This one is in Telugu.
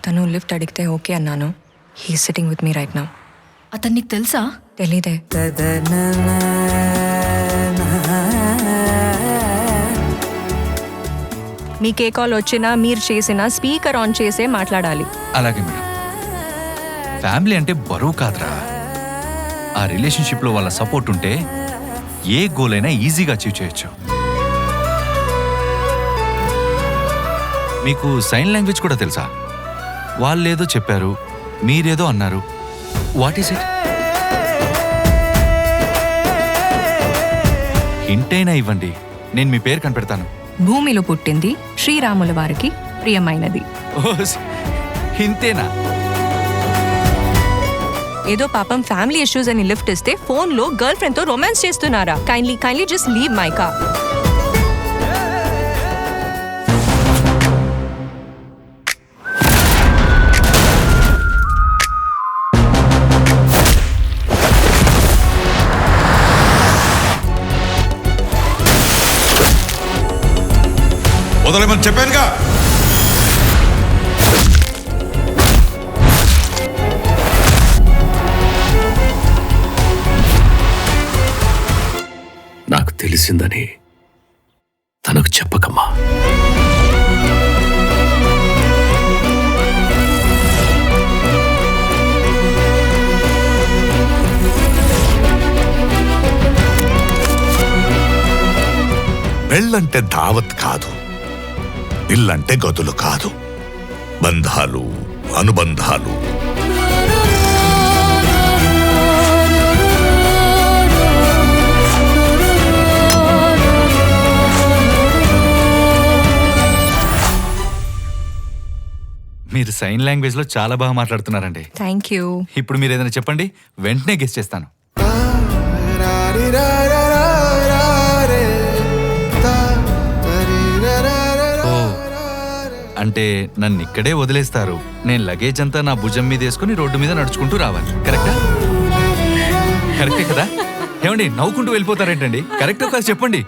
తను లిఫ్ట్ అడిగితే ఓకే అన్నాను. He sitting with me right now. అతను నీకు తెలుసా? తెలీదే. మీకే కాల్ వచ్చినా మీరు చేసినా స్పీకర్ ఆన్ చేసే మాట్లాడాలి. అలాగే మేడం. ఫ్యామిలీ అంటే బరువు కాదురా. ఆ రిలేషన్షిప్లో వాళ్ళ సపోర్ట్ ఉంటే ఏ గోల్ అయినా ఈజీగా అచీవ్ చేయొచ్చు. మీకు సైన్ లాంగ్వేజ్ కూడా తెలుసా? వాళ్ళేదో చెప్పారు, మీరేదో అన్నారు. What is it? హింటైనా ఇవ్వండి, నేను మీ పేరు కనిపెడతాను. భూమిలో పుట్టింది శ్రీరాముల వారికి ప్రియమైనది. హింతేనా? ఏదో పాపం ఫ్యామిలీ ఇష్యూస్ అని లిఫ్ట్ ఇస్తే ఫోన్ లో గర్ల్ ఫ్రెండ్ తో రొమాన్స్ చేస్తున్నారా? Kindly just leave my car. వదలమని చెప్పానుగా. నాకు తెలిసిందని తనకు చెప్పకమ్మా. పెళ్ళంటే దావత్ కాదు, ఇల్లంటే గదులు కాదు, బంధాలు, అనుబంధాలు. మీరు సైన్ లాంగ్వేజ్ లో చాలా బాగా మాట్లాడుతున్నారండి. Thank you. ఇప్పుడు మీరు ఏదైనా చెప్పండి, వెంటనే గెస్ చేస్తాను. అంటే నన్ను ఇక్కడే వదిలేస్తారు, నేను లగేజ్ అంతా నా భుజం మీద వేసుకుని రోడ్డు మీద నడుచుకుంటూ రావాలి. కరెక్టా? కరెక్టే కదా? ఏమండి నవ్వుకుంటూ వెళ్ళిపోతారేంటండి? కరెక్టో కాదు చెప్పండి.